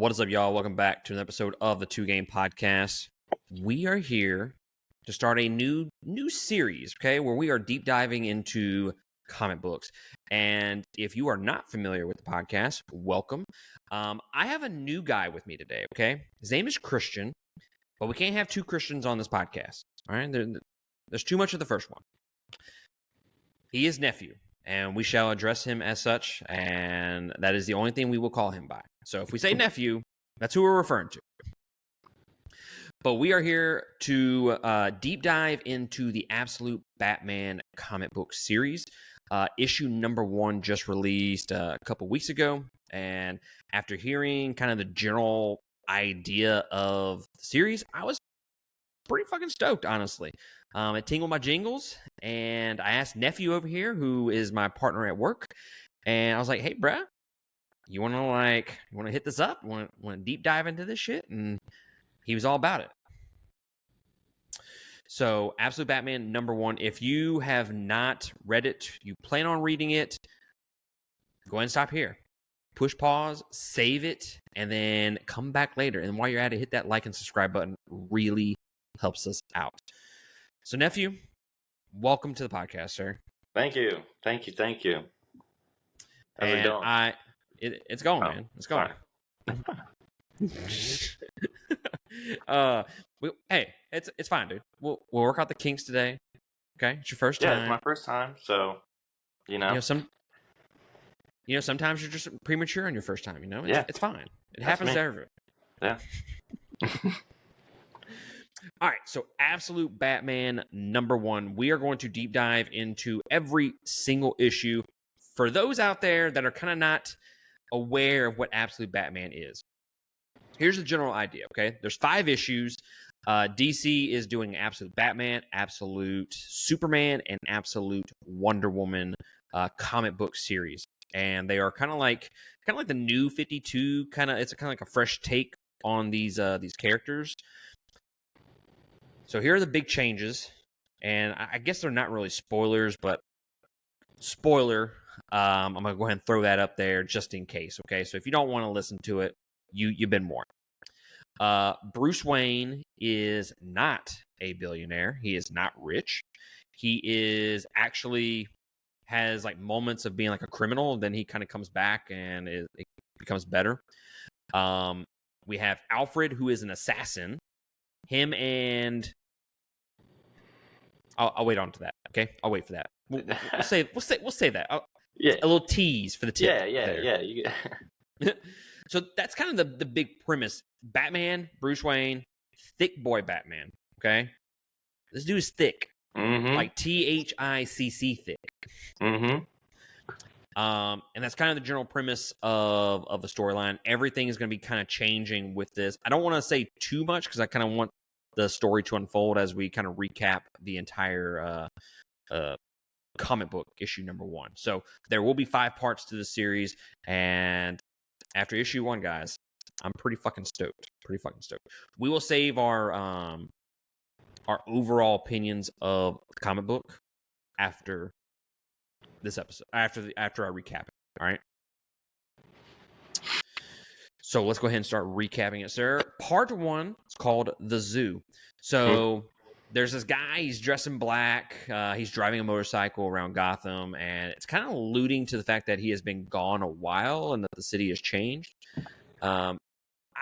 What is up, y'all? Welcome back to an episode of the Two Game Podcast. We are here to start a new series, okay, where we are deep diving into comic books. And if you are not familiar with the podcast, welcome. I have a new guy with me today, okay? His name is Christian, but we can't have two Christians on this podcast, all right? There's too much of the first one. He is nephew, and we shall address him as such, and that is the only thing we will call him by. So if we say nephew, that's who we're referring to. But we are here to deep dive into the Absolute Batman comic book series. Issue number 1 just released a couple weeks ago. And after hearing kind of the general idea of the series, I was pretty fucking stoked, honestly. It tingled my jingles. And I asked nephew over here, who is my partner at work. And I was like, hey, bruh. You want to hit this up? Want to deep dive into this shit? And he was all about it. So, Absolute Batman number 1. If you have not read it, you plan on reading it, go ahead and stop here. Push pause, save it, and then come back later. And while you're at it, hit that like and subscribe button. Really helps us out. So, nephew, welcome to the podcast, sir. Thank you. How's it going? It's going, man. It's going. Hey, it's fine, dude. We'll work out the kinks today. Okay, it's your first time. Yeah, it's my first time, so sometimes you're just premature on your first time. It's fine. It That's happens me. to everyone. Yeah. All right, so Absolute Batman number 1. We are going to deep dive into every single issue. For those out there that are kind of not aware of what Absolute Batman is, here's the general idea, okay? There's 5 issues. DC is doing Absolute Batman, Absolute Superman, and Absolute Wonder Woman comic book series. And they are kind of like the new 52, it's kind of like a fresh take on these characters. So here are the big changes, and I guess they're not really spoilers, but spoiler, I'm going to go ahead and throw that up there just in case, okay? So if you don't want to listen to it, you've been warned. Bruce Wayne is not a billionaire. He is not rich. He is actually has like moments of being like a criminal, then he kind of comes back and it becomes better. We have Alfred, who is an assassin. Him and I'll wait on to that. Okay, I'll wait for that. We'll say that. Yeah, a little tease for the tip. Yeah. So that's kind of the big premise. Batman, Bruce Wayne, thick boy Batman. Okay, this dude is thick, like THICC thick. Mm-hmm. And that's kind of the general premise of the storyline. Everything is going to be kind of changing with this. I don't want to say too much because I kind of want the story to unfold as we kind of recap the entire comic book issue number 1. So there will be 5 parts to the series, and after issue 1, guys, I'm pretty fucking stoked. We will save our overall opinions of the comic book after this episode, after I recap it. All right. So let's go ahead and start recapping it, sir. Part 1 is called The Zoo. So there's this guy, he's dressed in black. He's driving a motorcycle around Gotham, and it's kind of alluding to the fact that he has been gone a while and that the city has changed. I'm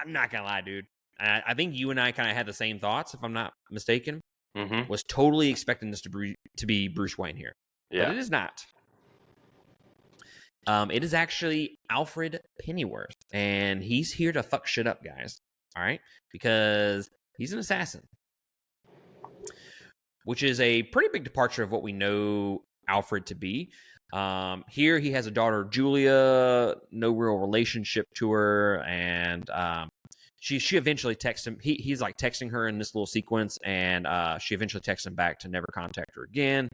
not going to lie, dude. I think you and I kind of had the same thoughts, if I'm not mistaken. Mm-hmm. Was totally expecting this to be Bruce Wayne here. Yeah. But it is not. It is actually Alfred Pennyworth, and he's here to fuck shit up, guys. All right? Because he's an assassin, which is a pretty big departure of what we know Alfred to be. Here he has a daughter, Julia, no real relationship to her, and she eventually texts him. He's like texting her in this little sequence, and she eventually texts him back to never contact her again.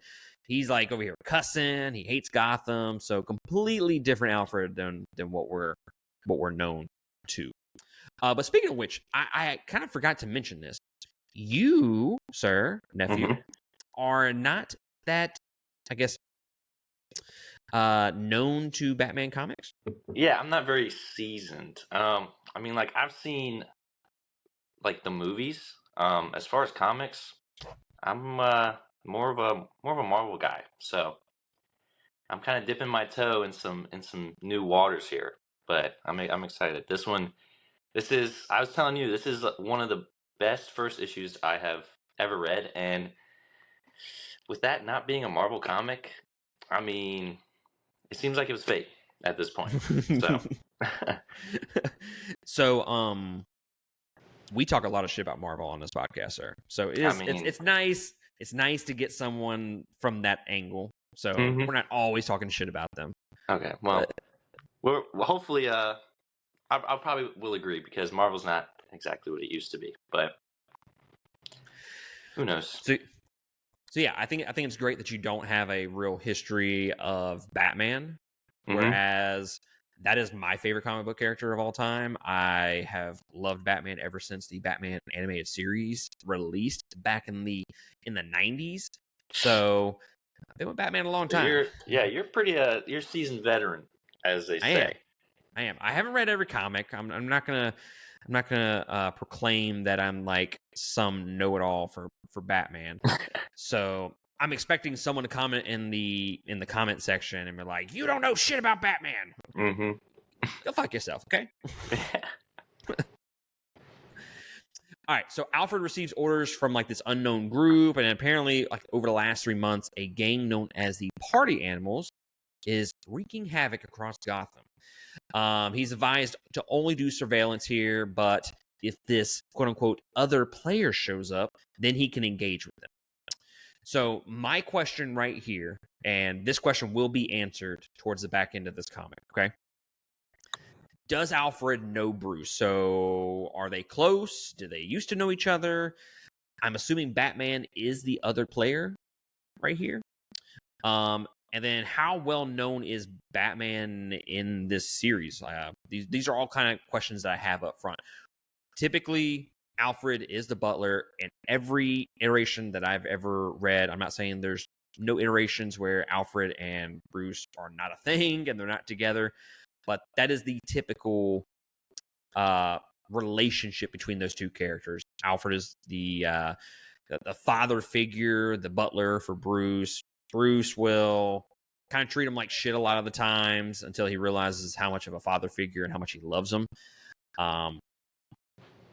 He's like over here cussing. He hates Gotham. So completely different Alfred than what we're known to. But speaking of which, I kind of forgot to mention this. You, sir, nephew, are not that, I guess, known to Batman comics? Yeah, I'm not very seasoned. I mean, like I've seen like the movies. As far as comics, I'm more of a Marvel guy. So I'm kind of dipping my toe in some new waters here. But I'm excited. This is I was telling you, this is one of the best first issues I have ever read, and with that not being a Marvel comic, I mean, it seems like it was fate at this point. So, So, we talk a lot of shit about Marvel on this podcast, sir. So I it's mean, it's nice. It's nice to get someone from that angle. So mhm. we're not always talking shit about them. Okay, But well, hopefully, I probably will agree because Marvel's not exactly what it used to be, but who knows? so so yeah, I think it's great that you don't have a real history of Batman, Hmm. whereas that is my favorite comic book character of all time. I have loved Batman ever since the Batman animated series released back in the 90s. So I've been with Batman a long So time. you're pretty you're a seasoned veteran, as they I am. say. I am. I haven't read every comic. I'm not gonna proclaim that I'm like some know-it-all for Batman. So I'm expecting someone to comment in the comment section and be like, "You don't know shit about Batman." Hmm. Go fuck yourself, okay? All right. So Alfred receives orders from like this unknown group, and apparently, like over the last 3 months, a gang known as the Party Animals is wreaking havoc across Gotham. He's advised to only do surveillance here, but if this quote unquote other player shows up, then he can engage with them. So, my question right here, and this question will be answered towards the back end of this comic, okay? Does Alfred know Bruce? So, are they close? Do they used to know each other? I'm assuming Batman is the other player right here. And then how well known is Batman in this series? These are all kind of questions that I have up front. Typically, Alfred is the butler in every iteration that I've ever read. I'm not saying there's no iterations where Alfred and Bruce are not a thing and they're not together, but that is the typical relationship between those two characters. Alfred is the father figure, the butler for Bruce. Bruce will kind of treat him like shit a lot of the times until he realizes how much of a father figure and how much he loves him. Um,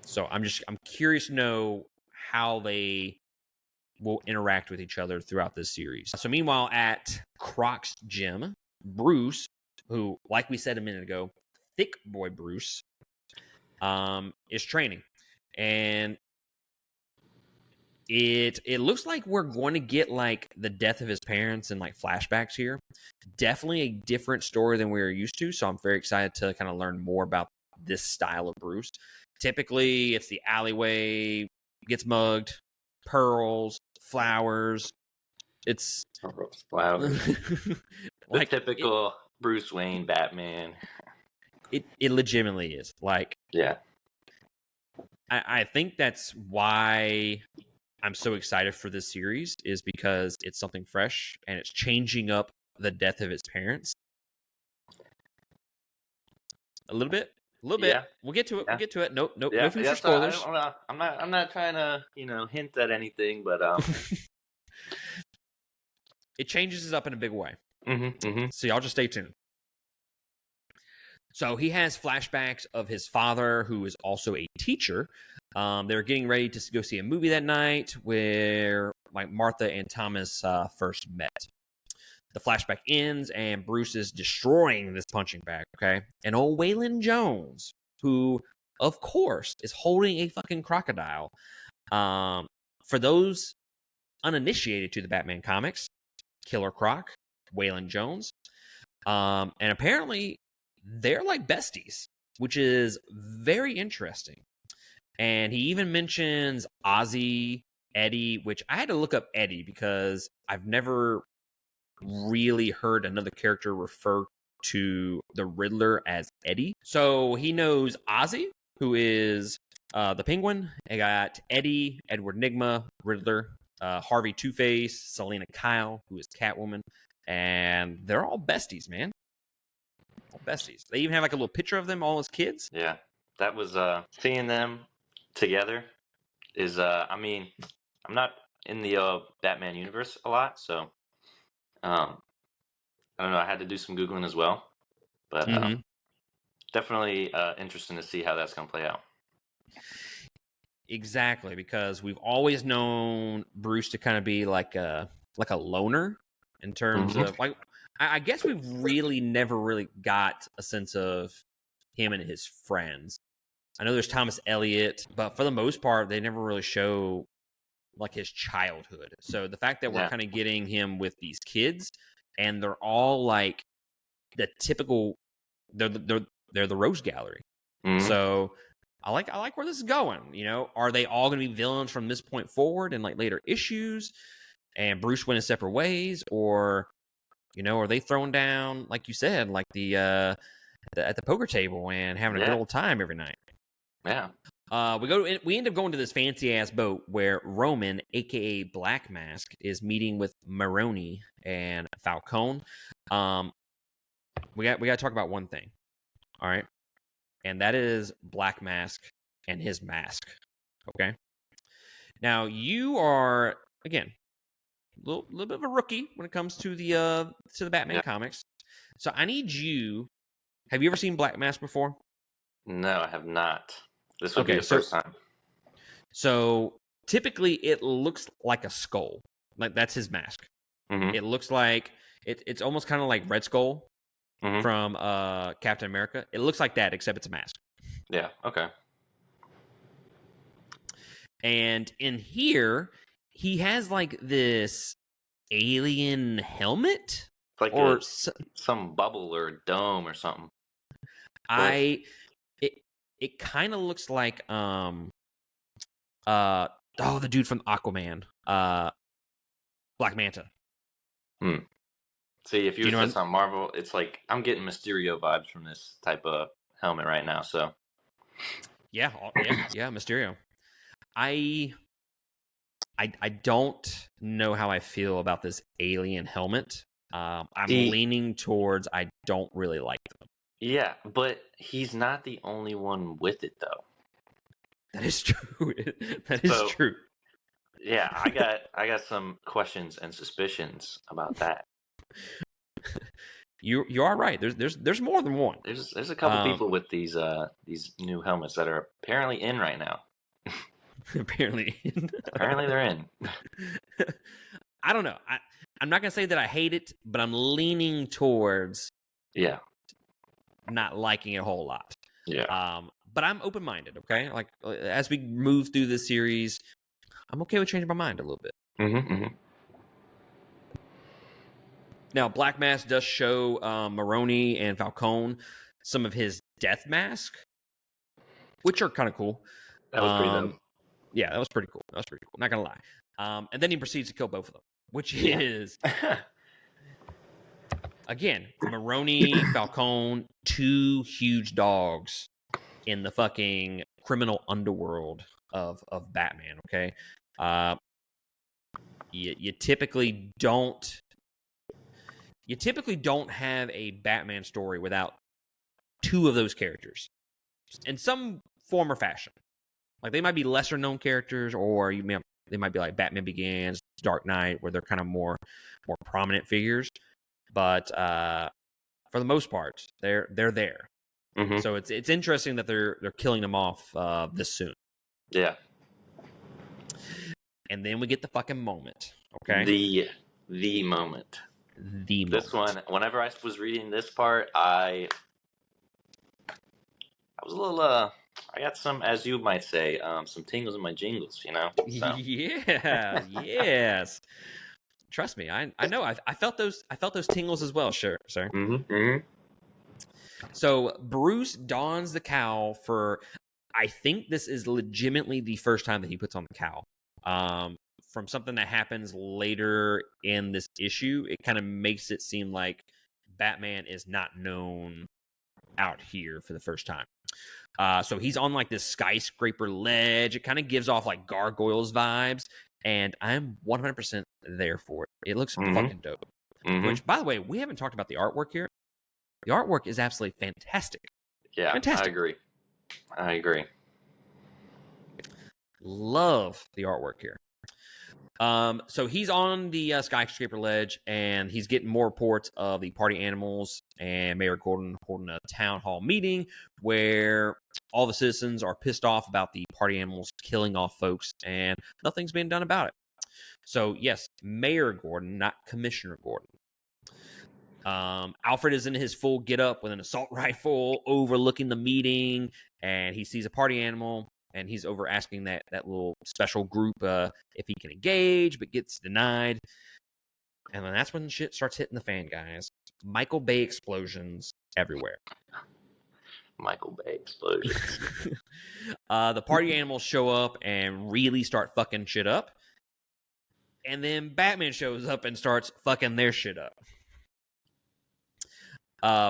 so I'm curious to know how they will interact with each other throughout this series. So meanwhile, at Croc's gym, Bruce, who, like we said a minute ago, thick boy Bruce, is training, and it looks like we're going to get like the death of his parents and like flashbacks here. Definitely a different story than we were used to. So I'm very excited to kind of learn more about this style of Bruce. Typically, it's the alleyway, gets mugged, pearls, flowers. It's Flowers. The like typical Bruce Wayne Batman. it legitimately is. Like Yeah. I think that's why I'm so excited for this series, is because it's something fresh and it's changing up the death of his parents a little bit. A little bit. Yeah. We'll get to it. We'll Yeah. get to it. Nope. No Yeah. future Yes. spoilers. I'm not trying to hint at anything, but It changes it up in a big way. hmm. So y'all just stay tuned. So he has flashbacks of his father, who is also a teacher. They're getting ready to go see a movie that night where like Martha and Thomas first met. The flashback ends and Bruce is destroying this punching bag, okay? And old Waylon Jones, who, of course, is holding a fucking crocodile. For those uninitiated to the Batman comics, Killer Croc, Waylon Jones, and apparently they're like besties, which is very interesting. And he even mentions Ozzy, Eddie, which I had to look up Eddie because I've never really heard another character refer to the Riddler as Eddie. So he knows Ozzy, who is the Penguin. I got Eddie, Edward Nigma, Riddler, Harvey Two-Face, Selena Kyle, who is Catwoman, and they're all besties, man. All besties. They even have like a little picture of them all as kids. Yeah, that was seeing them together is I mean, I'm not in the Batman universe a lot, so I don't know. I had to do some googling as well, but Mm-hmm. definitely interesting to see how that's gonna play out. Exactly, because we've always known Bruce to kind of be like a loner in terms Hmm. of like I guess we've really never really got a sense of him and his friends. I know there's Thomas Elliot, but for the most part, they never really show like his childhood. So the fact that we're Yeah. kind of getting him with these kids, and they're all like the typical, they're the Rose Gallery. Hmm. So I like where this is going. You know, are they all going to be villains from this point forward in like later issues, and Bruce went in separate ways, or you know, are they throwing down like you said, like the at the poker table and having a good Yeah. old time every night? Yeah. We end up going to this fancy ass boat where Roman, aka Black Mask, is meeting with Maroni and Falcone. We got to talk about one thing, all right, and that is Black Mask and his mask. Okay, now you are again a little bit of a rookie when it comes to the Batman Yeah. comics, so I need you. Have you ever seen Black Mask before? No, I have not. This would be Okay, the first time. so typically it looks like a skull, like that's his mask. Hmm. It looks like it's almost kind of like Red Skull Hmm. from Captain America. It looks like that, except it's a mask. Yeah. Okay. And in here, he has like this alien helmet, It's like or some bubble or dome or something. But I it it kind of looks like uh the dude from Aquaman, Black Manta. hmm. See, if Do you yours know? says on Marvel, it's like I'm getting Mysterio vibes from this type of helmet right now. So Yeah, yeah, Mysterio. I I don't know how I feel about this alien helmet. I'm see, leaning towards I don't really like them. yeah, but he's not the only one with it though. That is true. That is So true. yeah, I got some questions and suspicions about that. You are right. There's more than one. There's a couple Um, people with these new helmets that are apparently in right now. apparently, Apparently they're in. I don't know. I'm not gonna say that I hate it, but I'm leaning towards Yeah, not liking it a whole lot. yeah. But I'm open minded. Okay, like as we move through this series, I'm okay with changing my mind a little bit. Hmm. Hmm. Now, Black Mask does show Maroni and Falcone some of his death mask, which are kind of cool. That was pretty dope. Yeah, that was pretty cool. Not gonna lie. And then he proceeds to kill both of them, which Yeah. is again Maroni, Falcone, two huge dogs in the fucking criminal underworld of Batman. Okay, you typically don't have a Batman story without two of those characters in some form or fashion. Like they might be lesser known characters, or they might be like Batman Begins, Dark Knight, where they're kind of more prominent figures. But for the most part, they're there. Hmm. So it's interesting that they're killing them off this soon. Yeah. And then we get the fucking moment. Okay, The moment. the This moment. one, whenever I was reading this part, I was a little I got some, as you might say, some tingles in my jingles, you know. So. Yeah, yes. Trust me, I know. I felt those. I felt those tingles as well. Sure, sir. Hmm. Hmm. So Bruce dons the cowl for. I think this is legitimately the first time that he puts on the cowl. From something that happens later in this issue, it kind of makes it seem like Batman is not known out here for the first time. So he's on like this skyscraper ledge. It kind of gives off like gargoyles vibes, and I'm 100% there for it. It looks Hmm. fucking dope. Mm-hmm. which, by the way, we haven't talked about the artwork here. The artwork is absolutely fantastic. Yeah, Fantastic. I agree. Love the artwork here. So he's on the skyscraper ledge, and he's getting more reports of the party animals. And Mayor Gordon holding a town hall meeting where all the citizens are pissed off about the party animals killing off folks, and nothing's being done about it. So yes, Mayor Gordon, not Commissioner Gordon. Alfred is in his full get-up with an assault rifle, overlooking the meeting, and he sees a party animal. And he's over asking that little special group if he can engage, but gets denied. And then that's when shit starts hitting the fan, guys. Michael Bay explosions everywhere. Michael Bay explosions. The party animals show up and really start fucking shit up. And then Batman shows up and starts fucking their shit up.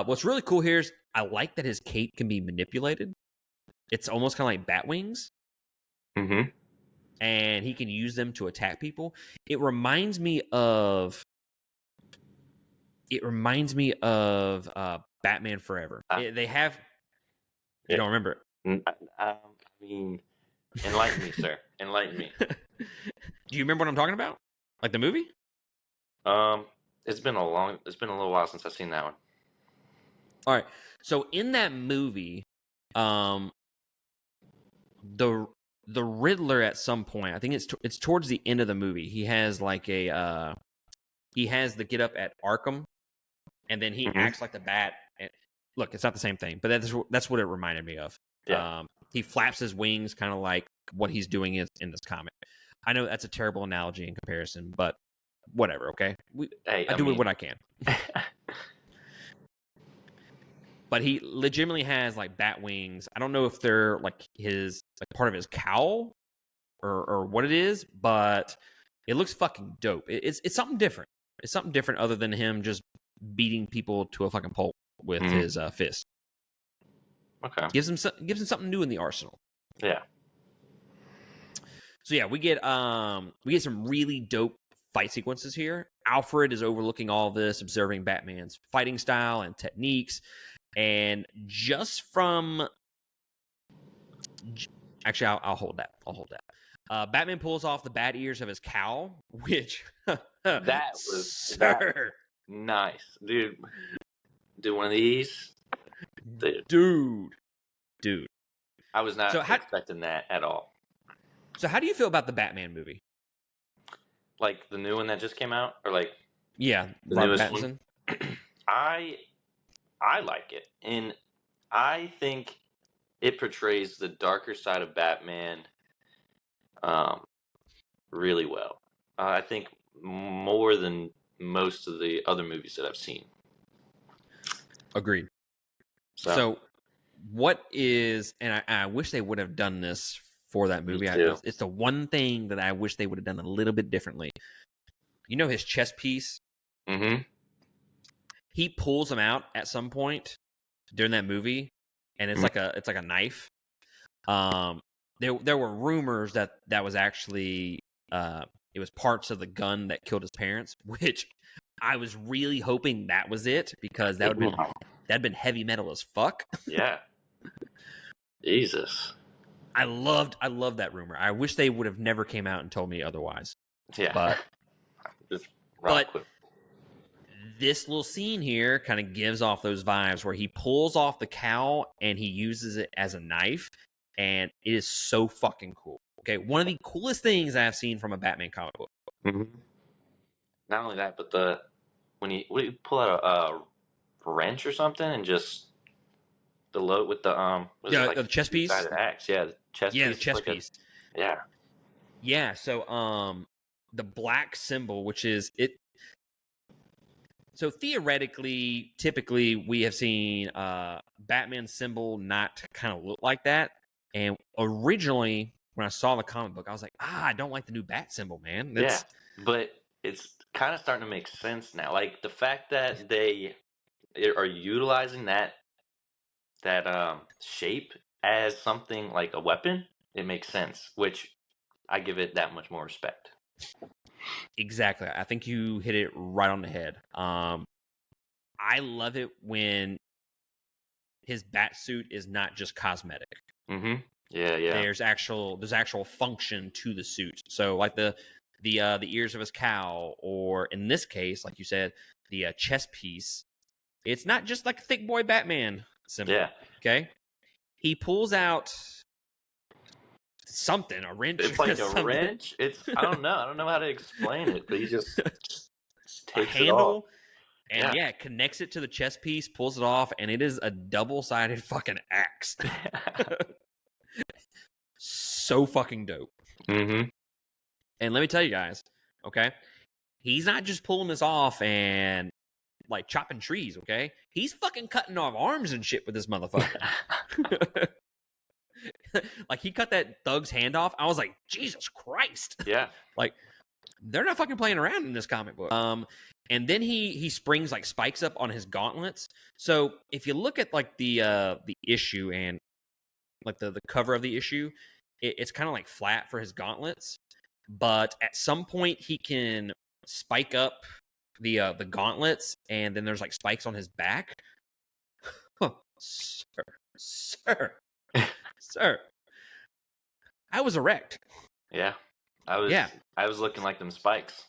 What's really cool here is I like that his cape can be manipulated. It's almost kind of like bat wings. Mm-hmm. And he can use them to attack people. It reminds me of Batman Forever. They have... You don't remember it? I mean, enlighten me, sir. Enlighten me. Do you remember what I'm talking about? Like the movie? It's been a little while since I've seen that one. All right. So in that movie, the Riddler at some point, I think it's towards the end of the movie. He has like he has the get up at Arkham, and then he acts like the Bat. And, look, it's not the same thing, but that's what it reminded me of. Yeah. He flaps his wings, kind of like what he's doing in this comic. I know that's a terrible analogy in comparison, but whatever. Okay, I do what I can. But he legitimately has like bat wings. I don't know if they're like his like part of his cowl or what it is, but it looks fucking dope. It's something different. It's something different other than him just beating people to a fucking pulp with his fist. Okay. Gives him something new in the arsenal. Yeah. So yeah, we get some really dope fight sequences here. Alfred is overlooking all this, observing Batman's fighting style and techniques. And just from... Actually, I'll hold that. Batman pulls off the bat ears of his cowl, which... that was nice. Dude, do one of these. Dude. I was not expecting that at all. So how do you feel about the Batman movie? Like the new one that just came out? Or like... Yeah, the newest Pattinson one? I like it, and I think it portrays the darker side of Batman really well. I think more than most of the other movies that I've seen. Agreed. So what is... And I wish they would have done this for that movie. It's the one thing that I wish they would have done a little bit differently. You know his chest piece? Mm-hmm. He pulls him out at some point during that movie, and it's like a knife. There were rumors that was actually it was parts of the gun that killed his parents, which I was really hoping that was it, because that'd been heavy metal as fuck. Yeah. Jesus. I loved that rumor. I wish they would have never came out and told me otherwise. Yeah. But this little scene here kind of gives off those vibes where he pulls off the cowl and he uses it as a knife, and it is so fucking cool. Okay, one of the coolest things I've seen from a Batman comic book. Mm-hmm. Not only that, but when you pull out a wrench or something and just the load with the the chest piece, axe. Yeah, the chest piece. The chest piece. Yeah. So the black symbol, which is it. So theoretically, typically we have seen Batman's symbol not kind of look like that. And originally, when I saw the comic book, I was like, I don't like the new bat symbol, man. Yeah, but it's kind of starting to make sense now. Like the fact that they are utilizing that shape as something like a weapon, it makes sense. Which I give it that much more respect. Exactly. I think you hit it right on the head. I love it when his bat suit is not just cosmetic. Mm-hmm. Yeah. There's actual function to the suit. So like the ears of his cow, or in this case, like you said, the chest piece. It's not just like a thick boy Batman symbol. Yeah. Okay, he pulls out something, a wrench It's or like a something, wrench. I don't know. I don't know how to explain it, but he just a takes it off. handle, and Yeah. yeah, connects it to the chest piece, pulls it off, and it is a double-sided fucking axe. So fucking dope. Mm-hmm. And let me tell you guys, okay, he's not just pulling this off and like chopping trees, okay? He's fucking cutting off arms and shit with this motherfucker. Like he cut that thug's hand off. I was like, Jesus Christ. Yeah. Like they're not fucking playing around in this comic book. And then he springs like spikes up on his gauntlets. So if you look at like the issue and like the cover of the issue, it's kind of like flat for his gauntlets. But at some point he can spike up the gauntlets, and then there's like spikes on his back. Sir, sir, I was erect. Yeah. Yeah. I was looking like them spikes.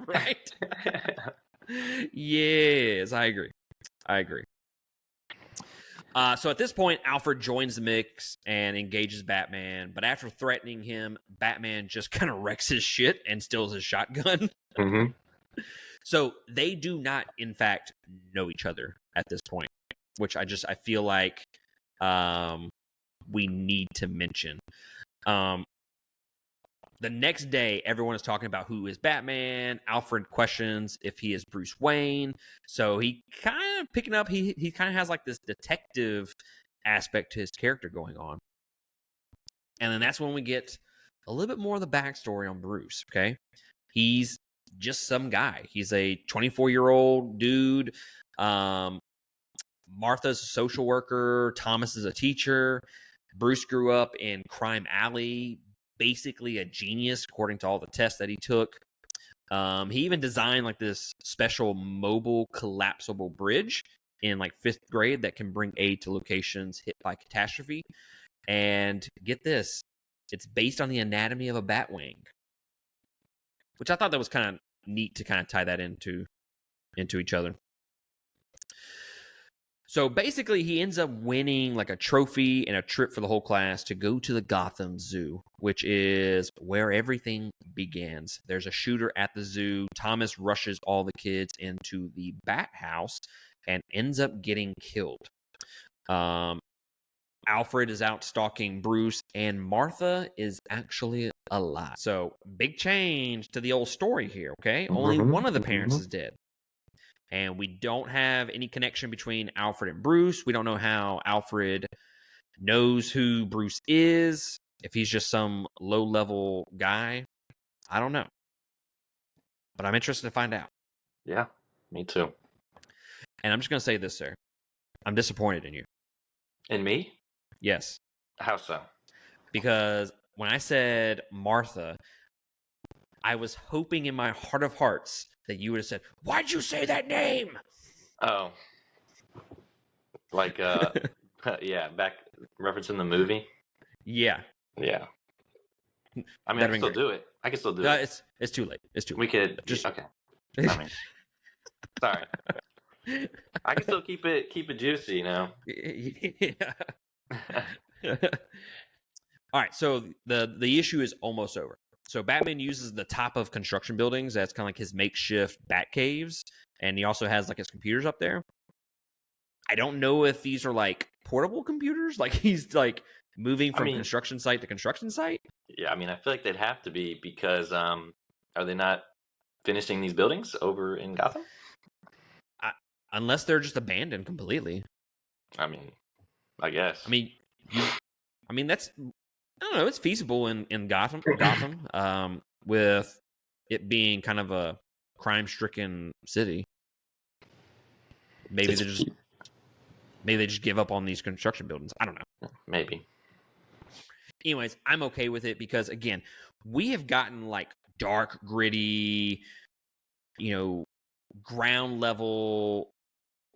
Right? Yes, I agree. So at this point, Alfred joins the mix and engages Batman. But after threatening him, Batman just kind of wrecks his shit and steals his shotgun. Mm-hmm. So they do not, in fact, know each other at this point, which I feel like we need to mention. The next day, everyone is talking about who is Batman. Alfred questions if he is Bruce Wayne. So he kind of picking up, he kind of has like this detective aspect to his character going on. And then that's when we get a little bit more of the backstory on Bruce, okay? He's just some guy. He's a 24-year-old dude. Martha's a social worker. Thomas is a teacher. Bruce grew up in Crime Alley, basically a genius according to all the tests that he took. He even designed like this special mobile collapsible bridge in like 5th grade that can bring aid to locations hit by catastrophe. And get this, it's based on the anatomy of a bat wing, which I thought that was kind of neat to kind of tie that into each other. So basically, he ends up winning like a trophy and a trip for the whole class to go to the Gotham Zoo, which is where everything begins. There's a shooter at the zoo. Thomas rushes all the kids into the Bat House and ends up getting killed. Alfred is out stalking Bruce, and Martha is actually alive. So big change to the old story here, okay? Only one of the parents is dead. And we don't have any connection between Alfred and Bruce. We don't know how Alfred knows who Bruce is. If he's just some low-level guy, I don't know. But I'm interested to find out. Yeah, me too. And I'm just going to say this, sir. I'm disappointed in you. In me? Yes. How so? Because when I said Martha, I was hoping in my heart of hearts that you would have said, "Why'd you say that name?" Oh. Like, yeah, back referencing the movie? Yeah. Yeah. I mean, I can still do it. It's too late. It's too late. We could just okay. I mean, sorry. I can still keep it juicy, you know. Yeah. All right, so the issue is almost over. So Batman uses the top of construction buildings as kind of like his makeshift bat caves, and he also has like his computers up there. I don't know if these are like portable computers, like he's like moving from construction site to construction site. Yeah, I mean, I feel like they'd have to be because are they not finishing these buildings over in Gotham? Unless they're just abandoned completely. I mean, I guess. I mean, that's, I don't know, it's feasible in Gotham, with it being kind of a crime-stricken city. Maybe they just give up on these construction buildings. I don't know. Maybe. Anyways, I'm okay with it because, again, we have gotten like dark, gritty, ground level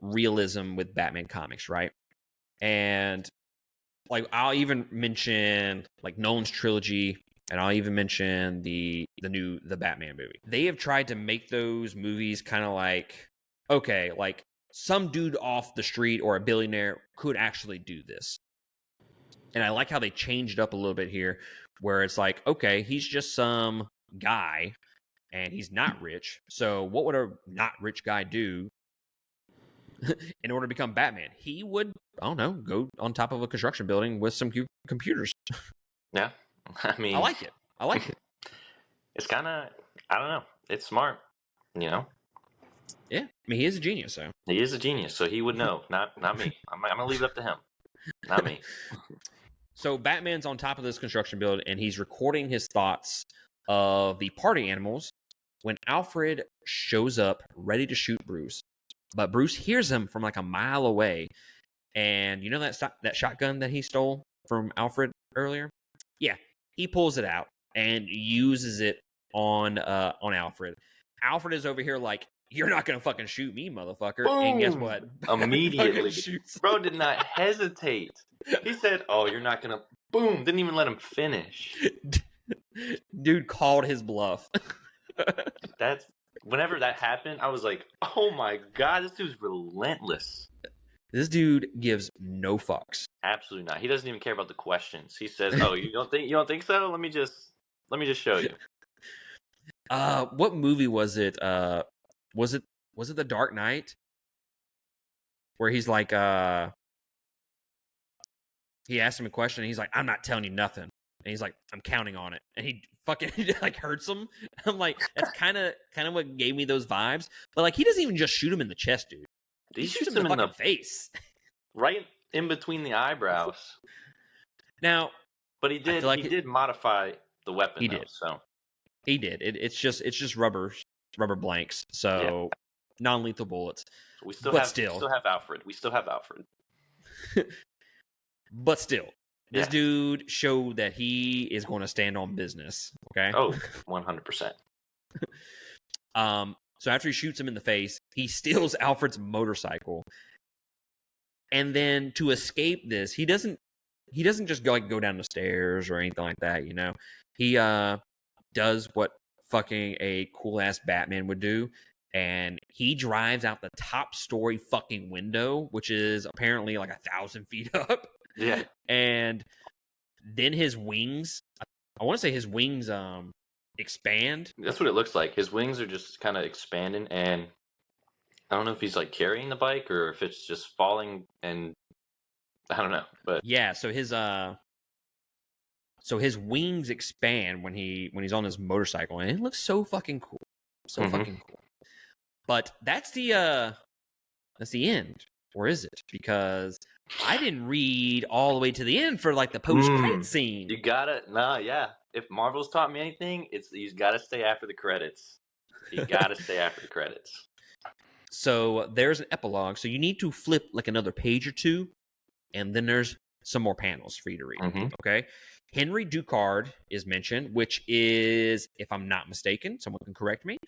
realism with Batman comics, right? And like I'll even mention like Nolan's trilogy, and I'll even mention the Batman movie. They have tried to make those movies kind of like, okay, like some dude off the street or a billionaire could actually do this. And I like how they changed up a little bit here, where it's like, okay, he's just some guy and he's not rich. So what would a not rich guy do in order to become Batman? He would, I don't know, go on top of a construction building with some computers. Yeah. I mean, I like it. It's kind of, I don't know. It's smart, you know? Yeah. I mean, he is a genius, so. He is a genius, so he would know. Not me. I'm going to leave it up to him. Not me. So Batman's on top of this construction building, and he's recording his thoughts of the party animals when Alfred shows up ready to shoot Bruce. But Bruce hears him from like a mile away. And you know that shotgun that he stole from Alfred earlier? Yeah, he pulls it out and uses it on Alfred. Alfred is over here like, you're not going to fucking shoot me, motherfucker. Boom! And guess what? Immediately. Bro did not hesitate. He said, oh, you're not going to... Boom! Didn't even let him finish. Dude called his bluff. Whenever that happened, I was like, oh my God, this dude's relentless. This dude gives no fucks. Absolutely not. He doesn't even care about the questions. He says, oh, you don't think so? Let me just show you. What movie was it? Was it The Dark Knight? Where he's like, he asked him a question and he's like, I'm not telling you nothing. And he's like, I'm counting on it. And he fucking like hurts him. I'm like, that's kind of what gave me those vibes. But like, he doesn't even just shoot him in the chest, dude. He shoots him in the fucking face. Right in between the eyebrows. Now, but he did modify the weapon. He did. So he did. It's just rubber blanks. So non-lethal bullets. We still have Alfred. But still, this dude showed that he is going to stand on business. Okay. Oh, 100%. So after he shoots him in the face, he steals Alfred's motorcycle. And then to escape this, he doesn't just go down the stairs or anything like that, you know. He does what fucking a cool ass Batman would do, and he drives out the top story fucking window, which is apparently like 1,000 feet up. Yeah. And then his wings, I want to say his wings expand. That's what it looks like. His wings are just kind of expanding, and I don't know if he's like carrying the bike or if it's just falling, and I don't know. But yeah, so his wings expand when he's on his motorcycle, and it looks so fucking cool. So fucking cool. But that's the end. Or is it? Because I didn't read all the way to the end for like the post-credit scene. You gotta, yeah. If Marvel's taught me anything, it's you gotta stay after the credits. You gotta stay after the credits. So there's an epilogue. So you need to flip like another page or two, and then there's some more panels for you to read. Okay. Henry Ducard is mentioned, which is, if I'm not mistaken, someone can correct me.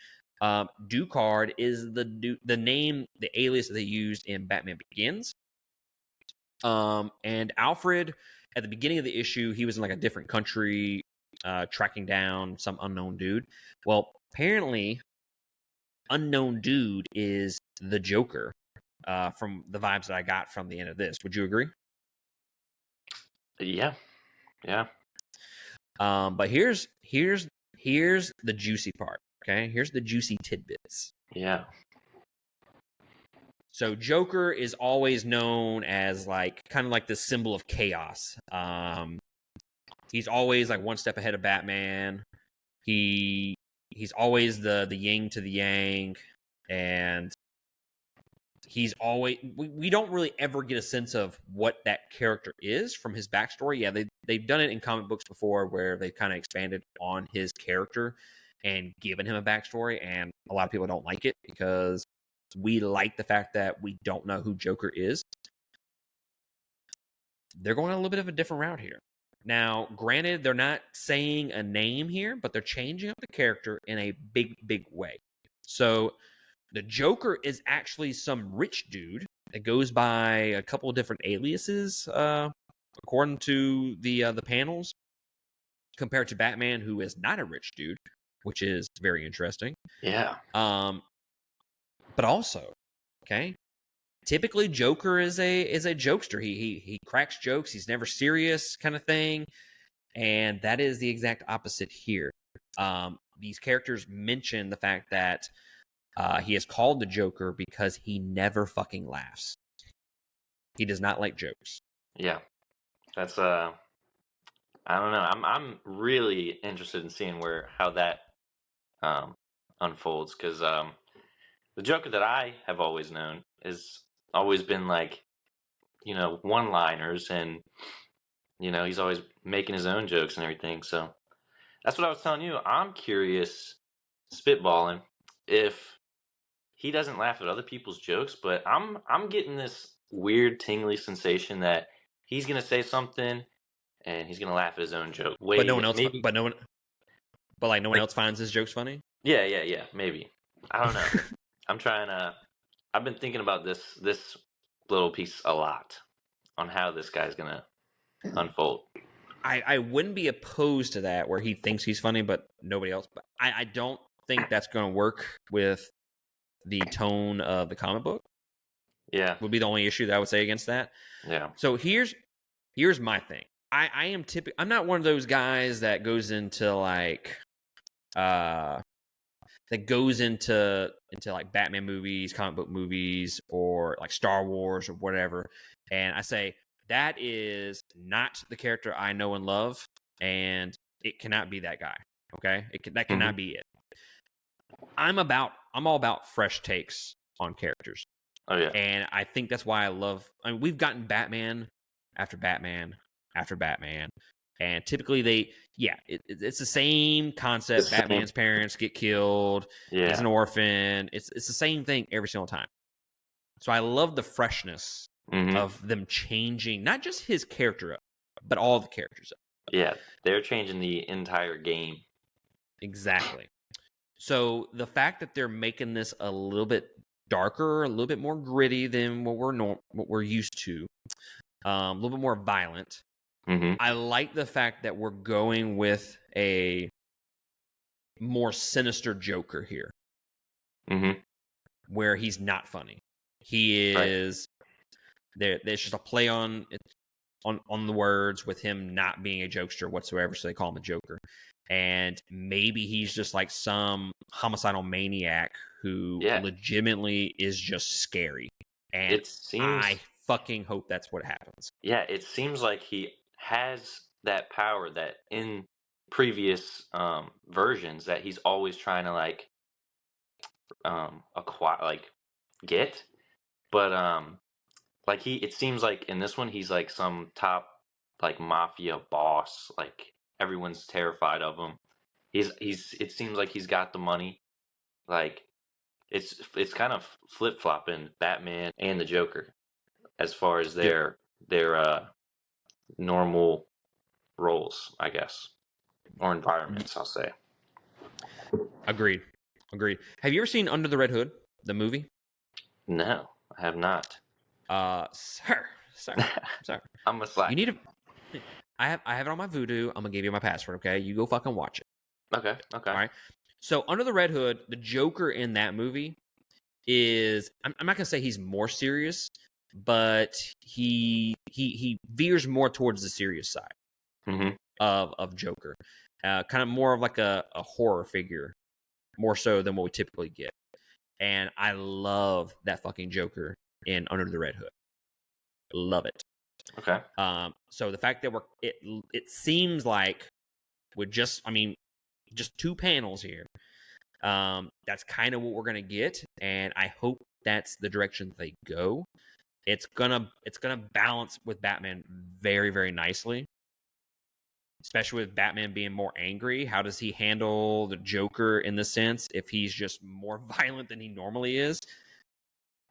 Ducard is the name, the alias that they used in Batman Begins. And Alfred, at the beginning of the issue, he was in like a different country, tracking down some unknown dude. Well, apparently, unknown dude is the Joker. From the vibes that I got from the end of this, would you agree? Yeah. But here's the juicy part. Okay, here's the juicy tidbits. Yeah. So Joker is always known as like kind of like the symbol of chaos. He's always like one step ahead of Batman. He's always the yin to the yang, and he's always we don't really ever get a sense of what that character is from his backstory. Yeah, they've done it in comic books before where they've kind of expanded on his character and given him a backstory, and a lot of people don't like it because we like the fact that we don't know who Joker is. They're going a little bit of a different route here. Now, granted, they're not saying a name here, but they're changing up the character in a big way. So the Joker is actually some rich dude that goes by a couple of different aliases, according to the panels, compared to Batman, who is not a rich dude, which is very interesting. Yeah. But also, okay, typically Joker is a jokester. He cracks jokes. He's never serious, kind of thing, and that is the exact opposite here. These characters mention the fact that he is called the Joker because he never fucking laughs. He does not like jokes. Yeah. That's I don't know. I'm really interested in seeing how that um unfolds, because the Joker that I have always known has always been like, one-liners, and he's always making his own jokes and everything. So that's what I was telling you. I'm curious, spitballing, if he doesn't laugh at other people's jokes, but I'm getting this weird tingly sensation that he's gonna say something and he's gonna laugh at his own joke. But no Wait, one else. maybe, But no one. But like no one like, else finds his jokes funny. yeah, maybe. I don't know. I'm trying to. I've been thinking about this little piece a lot on how this guy's gonna unfold. I wouldn't be opposed to that, where he thinks he's funny, but nobody else. But I don't think that's going to work with the tone of the comic book. Yeah, Would be the only issue that I would say against that. yeah. So here's my thing. I am I'm not one of those guys that goes into like like Batman movies, comic book movies, or like Star Wars or whatever, and I say that is not the character I know and love, and it cannot be that guy. Okay, that cannot Hmm. be it. I'm all about fresh takes on characters, Oh yeah. and I think that's why I love. I mean, we've gotten Batman after Batman after Batman, and typically it's the same concept. The same. Batman's parents get killed. He's an Yeah. orphan. It's the same thing every single time. So I love the freshness Hmm. of them changing not just his character up, but all the characters up. Yeah. They're changing the entire game. Exactly. So the fact that they're making this a little bit darker, a little bit more gritty than what we're used to, a little bit more violent. Hmm. I like the fact that we're going with a more sinister Joker here, Hmm. where he's not funny. He Right. is there. There's just a play on the words with him not being a jokester whatsoever, so they call him a Joker. And maybe he's just like some homicidal maniac who Yeah. legitimately is just scary. And It I seems. fucking hope that's what happens. Yeah. It seems like he has that power that in previous versions that he's always trying to acquire, get, but like it seems like in this one he's like some top like mafia boss, like everyone's terrified of him. He's it seems like he's got the money. Like it's kind of flip-flopping Batman and the Joker as far as Yep. their normal roles, I guess, or environments, I'll say. Agreed. Have you ever seen Under the Red Hood, the movie? No, I have not. Sir. I'm a You slacker. need to. I have it on my Voodoo. I'm gonna give you my password. Okay, you go fucking watch it. Okay, okay. All right. So Under the Red Hood, the Joker in that movie is I'm not gonna say he's more serious, but he veers more towards the serious side Hmm. of Joker, kind of more of like a horror figure, more so than what we typically get. And I love that fucking Joker in Under the Red Hood. Love it. Okay. So the fact that it seems like with just two panels here, that's kind of what we're gonna get, and I hope that's the direction they go. It's gonna balance with Batman very, very nicely, especially with Batman being more angry. How does he handle the Joker in the sense if he's just more violent than he normally is?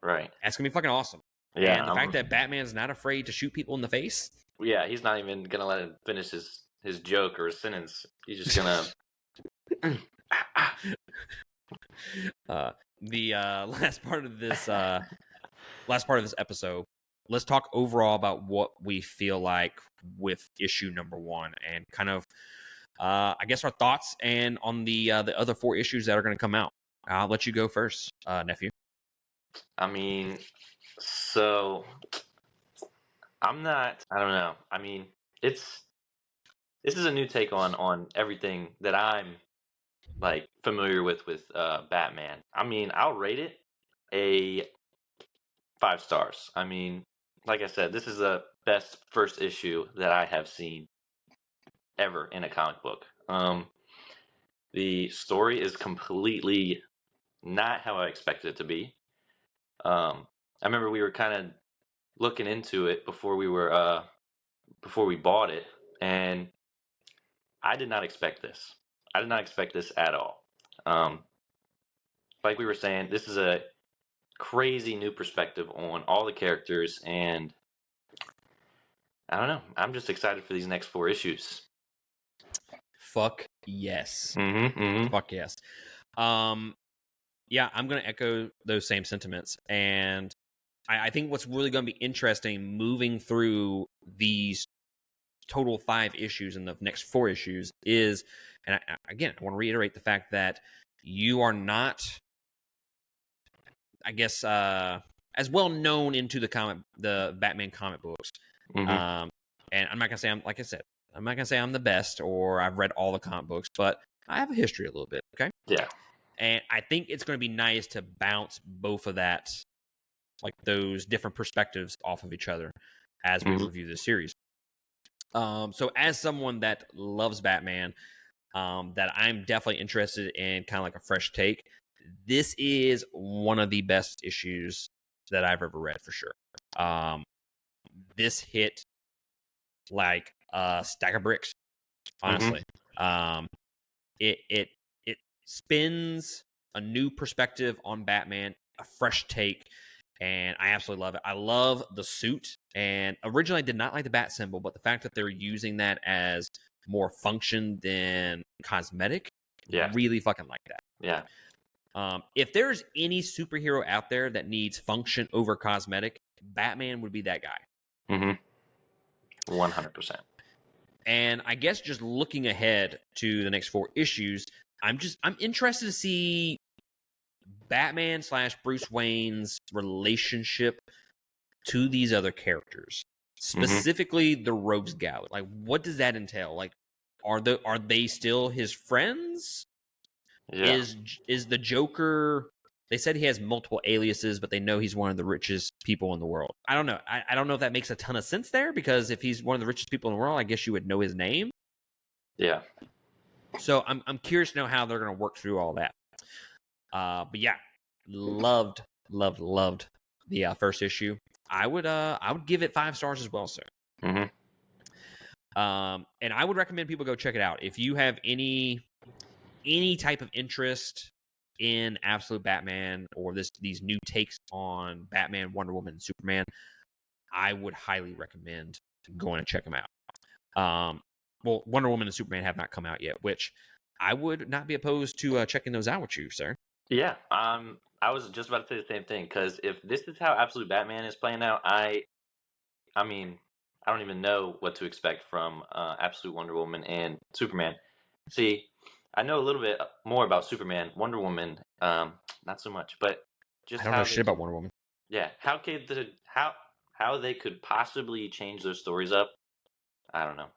Right. That's gonna be fucking awesome. Yeah, And the fact that Batman's not afraid to shoot people in the face. yeah, he's not even gonna let him finish his joke or his sentence. He's just gonna. The last part of this episode, let's talk overall about what we feel like with issue number 1 and kind of I guess our thoughts and on the other 4 issues that are going to come out. I'll let you go first, nephew. I mean, so I'm not. I don't know. I mean, this is a new take on everything that I'm like familiar with Batman. I mean, I'll rate it a 5 stars. I mean, like I said, this is the best first issue that I have seen ever in a comic book. The story is completely not how I expected it to be. I remember we were kind of looking into it before we bought it, and I did not expect this. I did not expect this at all. Um, like we were saying, this is a crazy new perspective on all the characters, and I don't know. I'm just excited for these next 4 issues. Fuck yes. Mm-hmm. Fuck yes. Yeah, I'm going to echo those same sentiments. And I think what's really going to be interesting moving through these total 5 issues and the next 4 issues is, and I want to reiterate the fact that you are not, I guess, as well known into the Batman comic books. Mm-hmm. And I'm not going to say, I'm not going to say I'm the best or I've read all the comic books, but I have a history a little bit. Okay. Yeah. And I think it's going to be nice to bounce both of that, like those different perspectives off of each other as we review this series. So as someone that loves Batman, that I'm definitely interested in kind of like a fresh take, this is one of the best issues that I've ever read for sure. This hit like a stack of bricks, honestly. It spins a new perspective on Batman, a fresh take, and I absolutely love it. I love the suit, and originally I did not like the bat symbol, but the fact that they're using that as more function than cosmetic, really fucking like that. Yeah. If there's any superhero out there that needs function over cosmetic, Batman would be that guy. 100%. And I guess just looking ahead to the next 4 issues, I'm interested to see Batman / Bruce Wayne's relationship to these other characters, specifically the Rogues Gallery. Like, what does that entail? Like, are they still his friends? Yeah. Is the Joker? They said he has multiple aliases, but they know he's one of the richest people in the world. I don't know. I don't know if that makes a ton of sense there, because if he's one of the richest people in the world, I guess you would know his name. Yeah. So I'm curious to know how they're going to work through all that. But yeah, loved the first issue. I would give it 5 stars as well, sir. And I would recommend people go check it out if you have any type of interest in Absolute Batman or these new takes on Batman, Wonder Woman, and Superman. I would highly recommend going and check them out. Well, Wonder Woman and Superman have not come out yet, which I would not be opposed to checking those out with you, sir. Yeah. I was just about to say the same thing, because if this is how Absolute Batman is playing out, I mean, I don't even know what to expect from Absolute Wonder Woman and Superman. See, I know a little bit more about Superman. Wonder Woman, not so much. But just I don't know shit about Wonder Woman. Yeah, how they could possibly change those stories up, I don't know.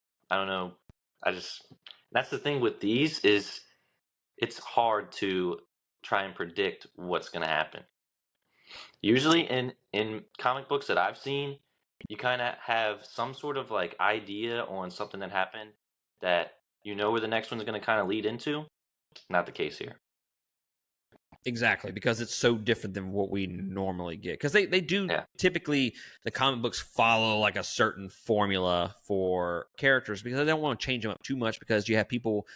That's the thing with these, is it's hard to try and predict what's going to happen. Usually in comic books that I've seen, you kind of have some sort of like idea on something that happened, that you know where the next one's going to kind of lead into. Not the case here. Exactly, because it's so different than what we normally get. Because they do typically, the comic books follow like a certain formula for characters, because they don't want to change them up too much, because you have people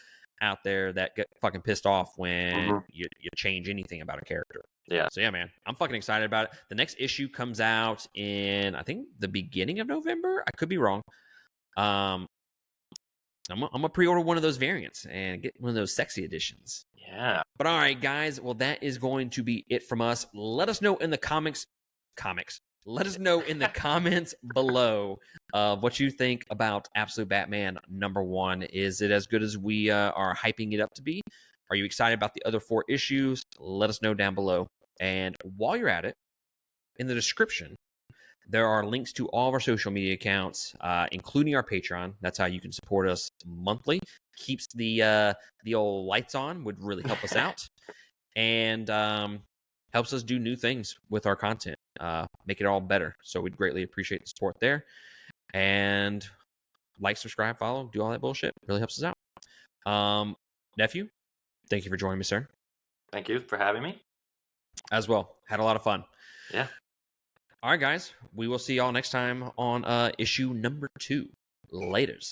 out there that get fucking pissed off when you change anything about a character. Yeah. So yeah, man, I'm fucking excited about it. The next issue comes out in, I think, the beginning of November. I could be wrong. Um, I'm gonna pre-order one of those variants and get one of those sexy editions. Yeah. But all right, guys. Well, that is going to be it from us. Let us know in the comics. Let us know in the comments below what you think about Absolute Batman #1. Is it as good as we are hyping it up to be? Are you excited about the other 4 issues? Let us know down below. And while you're at it, in the description, there are links to all of our social media accounts, including our Patreon. That's how you can support us monthly. Keeps the old lights on, would really help us out, and helps us do new things with our content, make it all better. So we'd greatly appreciate the support there. And like, subscribe, follow, do all that bullshit. Really helps us out. Nephew, thank you for joining me, sir. Thank you for having me. As well. Had a lot of fun. Yeah. All right, guys. We will see y'all next time on issue #2. Laters.